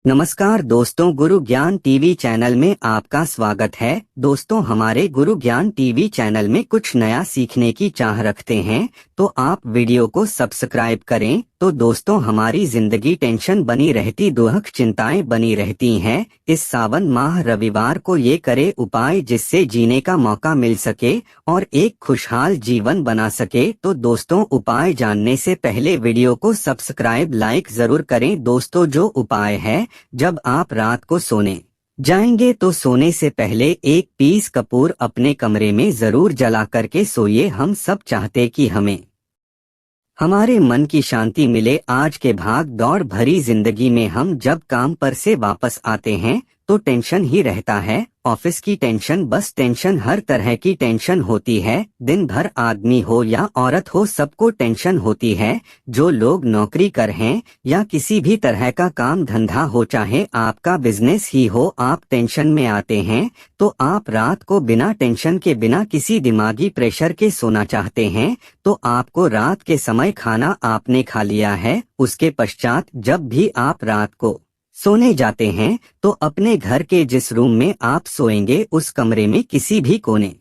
नमस्कार दोस्तों, गुरु ज्ञान टीवी चैनल में आपका स्वागत है। दोस्तों, हमारे गुरु ज्ञान टीवी चैनल में कुछ नया सीखने की चाह रखते हैं तो आप वीडियो को सब्सक्राइब करें। तो दोस्तों, हमारी जिंदगी टेंशन बनी रहती, दुख चिंताएं बनी रहती हैं। इस सावन माह रविवार को ये करे उपाय जिससे जीने का मौका मिल सके और एक खुशहाल जीवन बना सके। तो दोस्तों, उपाय जानने से पहले वीडियो को सब्सक्राइब लाइक जरूर करें। दोस्तों, जो उपाय है, जब आप रात को सोने जाएंगे तो सोने से पहले एक पीस कपूर अपने कमरे में जरूर जला करके सोइए। हम सब चाहते कि हमारे मन की शांति मिले। आज के भाग दौड़ भरी जिंदगी में हम जब काम पर से वापस आते हैं तो टेंशन ही रहता है। ऑफिस की टेंशन, बस टेंशन, हर तरह की टेंशन होती है। दिन भर आदमी हो या औरत हो, सबको टेंशन होती है। जो लोग नौकरी कर हैं या किसी भी तरह का काम धंधा हो, चाहे आपका बिजनेस ही हो, आप टेंशन में आते हैं तो आप रात को बिना टेंशन के, बिना किसी दिमागी प्रेशर के सोना चाहते हैं। तो आपको रात के समय खाना आपने खा लिया है, उसके पश्चात जब भी आप रात को सोने जाते हैं तो अपने घर के जिस रूम में आप सोएंगे उस कमरे में किसी भी कोने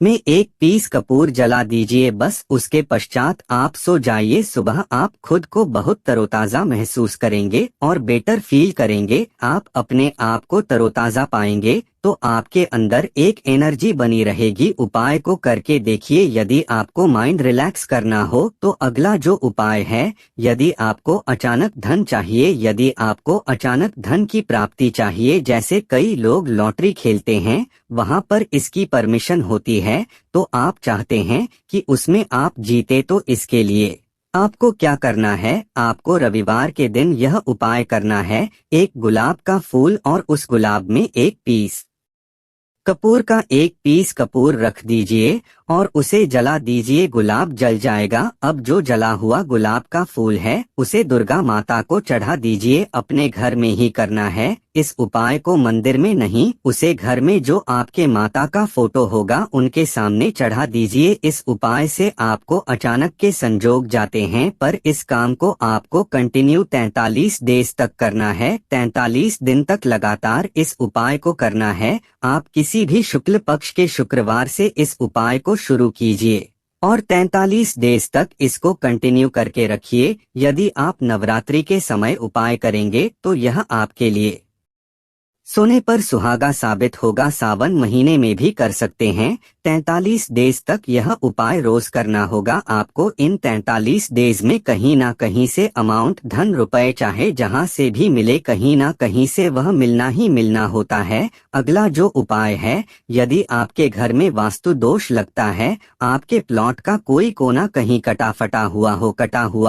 में एक पीस कपूर जला दीजिए। बस उसके पश्चात आप सो जाइए। सुबह आप खुद को बहुत तरोताजा महसूस करेंगे और बेटर फील करेंगे। आप अपने आप को तरोताजा पाएंगे तो आपके अंदर एक एनर्जी बनी रहेगी। उपाय को करके देखिए। यदि आपको माइंड रिलैक्स करना हो तो अगला जो उपाय है, यदि आपको अचानक धन चाहिए, यदि आपको अचानक धन की प्राप्ति चाहिए, जैसे कई लोग लॉटरी खेलते हैं, वहां पर इसकी परमिशन होती है, तो आप चाहते हैं कि उसमें आप जीते, तो इसके लिए आपको क्या करना है, आपको रविवार के दिन यह उपाय करना है। एक गुलाब का फूल और उस गुलाब में एक पीस कपूर का एक पीस कपूर रख दीजिए और उसे जला दीजिए। गुलाब जल जाएगा। अब जो जला हुआ गुलाब का फूल है उसे दुर्गा माता को चढ़ा दीजिए। अपने घर में ही करना है इस उपाय को, मंदिर में नहीं। उसे घर में जो आपके माता का फोटो होगा उनके सामने चढ़ा दीजिए। इस उपाय से आपको अचानक के संजोग जाते हैं, पर इस काम को आपको कंटिन्यू 43 डेज तक करना है। 43 दिन तक लगातार इस उपाय को करना है। आप किसी भी शुक्ल पक्ष के शुक्रवार से इस उपाय को शुरू कीजिए और 43 डेज तक इसको कंटिन्यू करके रखिए। यदि आप नवरात्रि के समय उपाय करेंगे तो यह आपके लिए सोने पर सुहागा साबित होगा। सावन महीने में भी कर सकते हैं। 43 डेज तक यह उपाय रोज करना होगा। आपको इन 43 डेज में कहीं ना कहीं से अमाउंट, धन, रुपए, चाहे जहां से भी मिले, कहीं ना कहीं से वह मिलना ही मिलना होता है। अगला जो उपाय है, यदि आपके घर में वास्तु दोष लगता है, आपके प्लॉट का कोई कोना कहीं कटा हुआ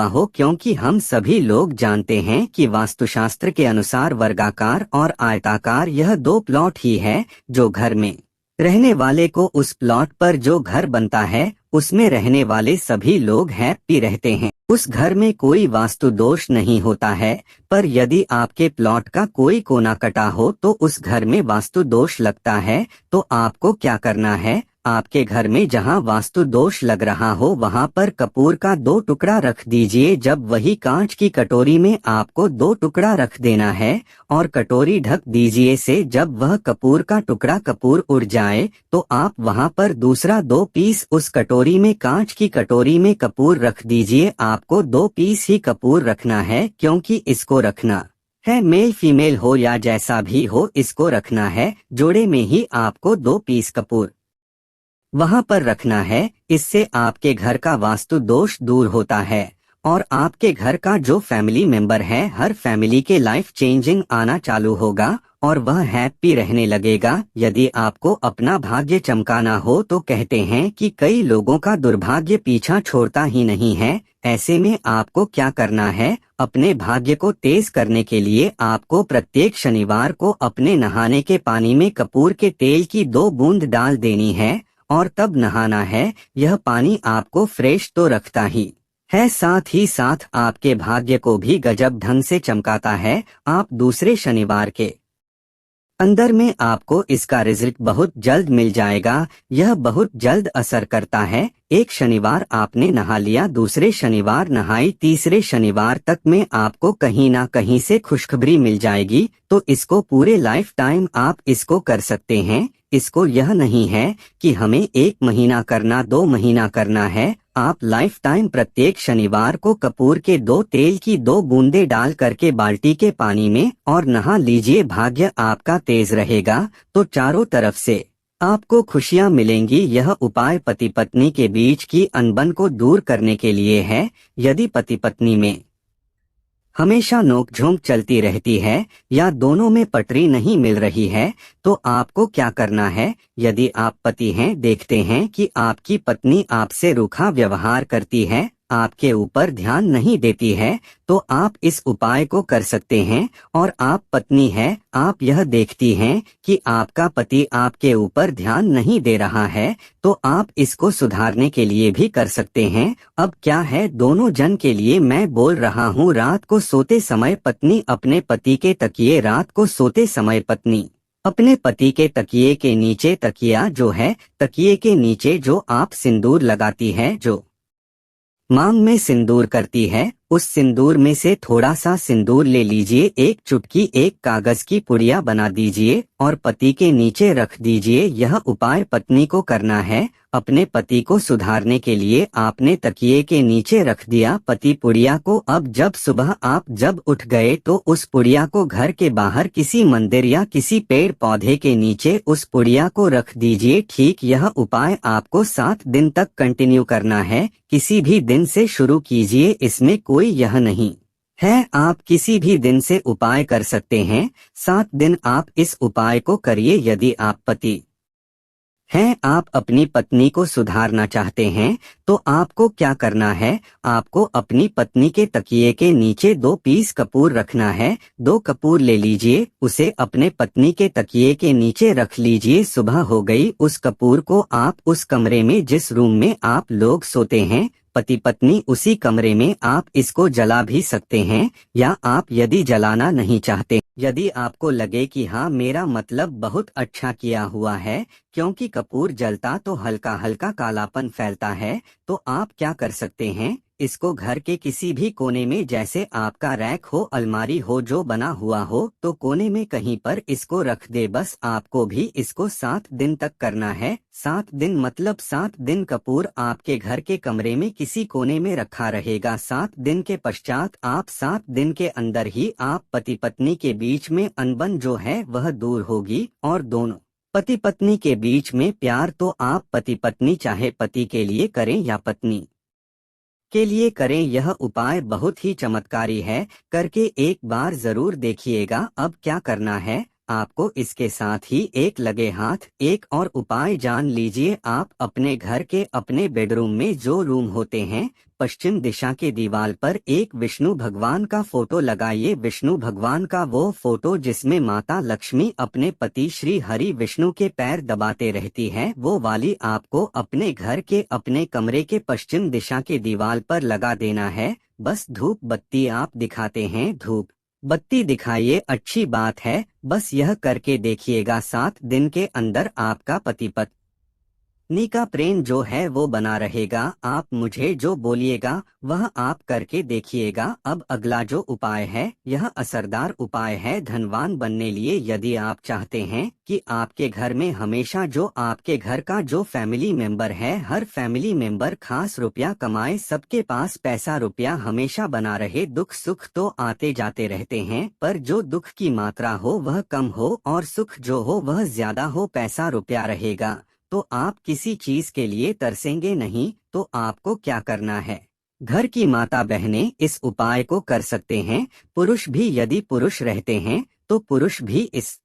हो, क्योंकि हम सभी लोग जानते हैं कि वास्तुशास्त्र के अनुसार वर्गाकार और आयताकार यह दो प्लॉट ही है। जो घर में रहने वाले को, उस प्लॉट पर जो घर बनता है उसमें रहने वाले सभी लोग हैप्पी रहते हैं, उस घर में कोई वास्तु दोष नहीं होता है। पर यदि आपके प्लॉट का कोई कोना कटा हो तो उस घर में वास्तु दोष लगता है। तो आपको क्या करना है, आपके घर में जहां वास्तु दोष लग रहा हो वहां पर कपूर का 2 टुकड़ा रख दीजिए। जब वही कांच की कटोरी में आपको 2 टुकड़ा रख देना है और कटोरी ढक दीजिए से। जब वह कपूर का टुकड़ा कपूर उड़ जाए तो आप वहां पर दूसरा 2 पीस उस कटोरी में, कांच की कटोरी में कपूर रख दीजिए। आपको 2 पीस ही कपूर रखना है, क्योंकि इसको रखना है, मेल फीमेल हो या जैसा भी हो, इसको रखना है। जोड़े में ही आपको 2 पीस कपूर वहां पर रखना है। इससे आपके घर का वास्तु दोष दूर होता है और आपके घर का जो फैमिली मेंबर है, हर फैमिली के लाइफ चेंजिंग आना चालू होगा और वह हैप्पी रहने लगेगा। यदि आपको अपना भाग्य चमकाना हो तो कहते हैं कि कई लोगों का दुर्भाग्य पीछा छोड़ता ही नहीं है। ऐसे में आपको क्या करना है, अपने भाग्य को तेज करने के लिए आपको प्रत्येक शनिवार को अपने नहाने के पानी में कपूर के तेल की 2 बूंद डाल देनी है और तब नहाना है। यह पानी आपको फ्रेश तो रखता ही है, साथ ही साथ आपके भाग्य को भी गजब ढंग से चमकाता है। आप दूसरे शनिवार के अंदर में आपको इसका रिजल्ट बहुत जल्द मिल जाएगा। यह बहुत जल्द असर करता है। एक शनिवार आपने नहा लिया, दूसरे शनिवार नहाई, तीसरे शनिवार तक में आपको कहीं ना कहीं से खुशखबरी मिल जाएगी। तो इसको पूरे लाइफ टाइम आप इसको कर सकते हैं। इसको यह नहीं है कि हमें 1 महीना करना, 2 महीना करना है। आप लाइफ टाइम प्रत्येक शनिवार को कपूर के 2 तेल की 2 बूंदे डाल करके बाल्टी के पानी में और नहा लीजिए। भाग्य आपका तेज रहेगा तो चारों तरफ से आपको खुशियां मिलेंगी। यह उपाय पति पत्नी के बीच की अनबन को दूर करने के लिए है। यदि पति पत्नी में हमेशा नोकझोंक चलती रहती है या दोनों में पटरी नहीं मिल रही है, तो आपको क्या करना है? यदि आप पति हैं, देखते हैं कि आपकी पत्नी आपसे रूखा व्यवहार करती है, आपके ऊपर ध्यान नहीं देती है, तो आप इस उपाय को कर सकते हैं। और आप पत्नी है, आप यह देखती हैं कि आपका पति आपके ऊपर ध्यान नहीं दे रहा है, तो आप इसको सुधारने के लिए भी कर सकते हैं। अब क्या है, दोनों जन के लिए मैं बोल रहा हूँ। रात को सोते समय पत्नी अपने पति के तकिए, रात को सोते समय पत्नी अपने पति के तकिए के नीचे, तकिया जो है, तकिए के नीचे जो आप सिंदूर लगाती है, जो मांग में सिंदूर करती है, उस सिंदूर में से थोड़ा सा सिंदूर ले लीजिए, एक चुटकी एक कागज की पुड़िया बना दीजिए और पति के नीचे रख दीजिए। यह उपाय पत्नी को करना है। अपने पति को सुधारने के लिए आपने तकिए के नीचे रख दिया पति पुड़िया को। अब जब सुबह आप जब उठ गए तो उस पुड़िया को घर के बाहर किसी मंदिर या किसी पेड़ पौधे के नीचे उस पुड़िया को रख दीजिए। ठीक, यह उपाय आपको 7 दिन तक कंटिन्यू करना है। किसी भी दिन से शुरू कीजिए, इसमें कोई यह नहीं है, आप किसी भी दिन से उपाय कर सकते हैं। 7 दिन आप इस उपाय को करिए। यदि आप पति हैं, आप अपनी पत्नी को सुधारना चाहते हैं, तो आपको क्या करना है? आपको अपनी पत्नी के तकिए के नीचे 2 पीस कपूर रखना है। 2 कपूर ले लीजिए, उसे अपने पत्नी के तकिए के नीचे रख लीजिए। सुबह हो गई, उस कपूर को आप उस कमरे में, जिस रूम में आप लोग सोते हैं, पति पत्नी, उसी कमरे में आप इसको जला भी सकते हैं। या आप यदि जलाना नहीं चाहते, यदि आपको लगे कि हाँ, मेरा मतलब बहुत अच्छा किया हुआ है, क्योंकि कपूर जलता तो हल्का हल्का कालापन फैलता है, तो आप क्या कर सकते हैं? इसको घर के किसी भी कोने में, जैसे आपका रैक हो, अलमारी हो जो बना हुआ हो, तो कोने में कहीं पर इसको रख दे। बस आपको भी इसको 7 दिन तक करना है। 7 दिन मतलब 7 दिन कपूर आपके घर के कमरे में किसी कोने में रखा रहेगा। 7 दिन के पश्चात आप 7 दिन के अंदर ही आप पति पत्नी के बीच में अनबन जो है वह दूर होगी और दोनों पति पत्नी के बीच में प्यार। तो आप पति पत्नी चाहे पति के लिए करें या पत्नी के लिए करें, यह उपाय बहुत ही चमत्कारी है। करके एक बार जरूर देखिएगा। अब क्या करना है आपको? इसके साथ ही एक लगे हाथ एक और उपाय जान लीजिए। आप अपने घर के अपने बेडरूम में जो रूम होते हैं, पश्चिम दिशा के दीवार पर एक विष्णु भगवान का फोटो लगाइए। विष्णु भगवान का वो फोटो जिसमें माता लक्ष्मी अपने पति श्री हरि विष्णु के पैर दबाते रहती है, वो वाली आपको अपने घर के अपने कमरे के पश्चिम दिशा के दीवार पर लगा देना है। बस धूप बत्ती आप दिखाते हैं, धूप बत्ती दिखाइए, अच्छी बात है। बस यह करके देखिएगा, 7 दिन के अंदर आपका पति पत्नी का प्रेम जो है वो बना रहेगा। आप मुझे जो बोलिएगा वह आप करके देखिएगा। अब अगला जो उपाय है, यह असरदार उपाय है धनवान बनने लिए। यदि आप चाहते हैं कि आपके घर में हमेशा जो आपके घर का जो फैमिली मेंबर है, हर फैमिली मेंबर खास रुपया कमाए, सबके पास पैसा रुपया हमेशा बना रहे, दुख सुख तो आते जाते रहते हैं, पर जो दुख की मात्रा हो वह कम हो और सुख जो हो वह ज्यादा हो, पैसा रुपया रहेगा, तो आप किसी चीज के लिए तरसेंगे नहीं। तो आपको क्या करना है? घर की माता बहनें इस उपाय को कर सकते हैं। पुरुष भी, यदि पुरुष रहते हैं तो पुरुष भी इस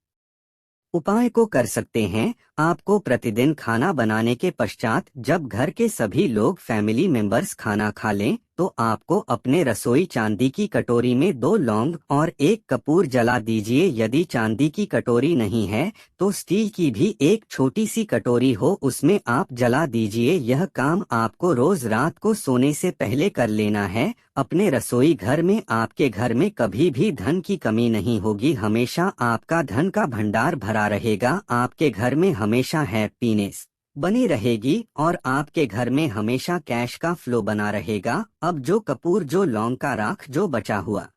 उपाय को कर सकते हैं। आपको प्रतिदिन खाना बनाने के पश्चात जब घर के सभी लोग फैमिली मेंबर्स खाना खा लें तो आपको अपने रसोई चांदी की कटोरी में 2 लौंग और 1 कपूर जला दीजिए। यदि चांदी की कटोरी नहीं है तो स्टील की भी एक छोटी सी कटोरी हो उसमें आप जला दीजिए। यह काम आपको रोज रात को सोने से पहले कर लेना है। अपने रसोई घर में आपके घर में कभी भी धन की कमी नहीं होगी, हमेशा आपका धन का भंडार भरा रहेगा। आपके घर में हमेशा हैप्पीनेस बनी रहेगी और आपके घर में हमेशा कैश का फ्लो बना रहेगा। अब जो कपूर जो लौंग का राख जो बचा हुआ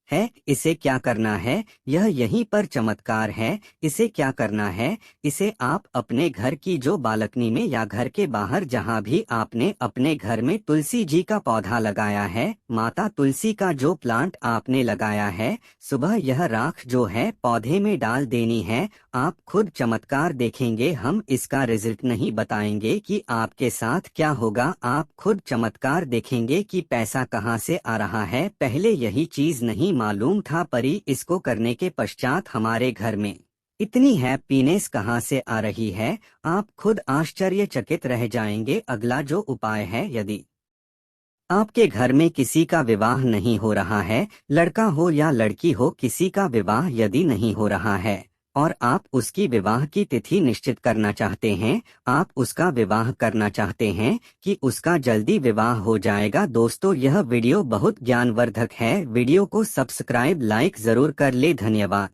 है, इसे क्या करना है, यह यहीं पर चमत्कार है। इसे क्या करना है, इसे आप अपने घर की जो बालकनी में या घर के बाहर जहां भी आपने अपने घर में तुलसी जी का पौधा लगाया है, माता तुलसी का जो प्लांट आपने लगाया है, सुबह यह राख जो है पौधे में डाल देनी है। आप खुद चमत्कार देखेंगे, हम इसका रिजल्ट नहीं बताएंगे कि आपके साथ क्या होगा, आप खुद चमत्कार देखेंगे कि पैसा कहां से आ रहा है। पहले यही चीज नहीं मालूम था, परी इसको करने के पश्चात हमारे घर में इतनी हैप्पीनेस कहां से आ रही है, आप खुद आश्चर्यचकित रह जाएंगे। अगला जो उपाय है, यदि आपके घर में किसी का विवाह नहीं हो रहा है, लड़का हो या लड़की हो, किसी का विवाह यदि नहीं हो रहा है और आप उसकी विवाह की तिथि निश्चित करना चाहते हैं, आप उसका विवाह करना चाहते हैं कि उसका जल्दी विवाह हो जाएगा। दोस्तों, यह वीडियो बहुत ज्ञानवर्धक है, वीडियो को सब्सक्राइब लाइक जरूर कर ले। धन्यवाद।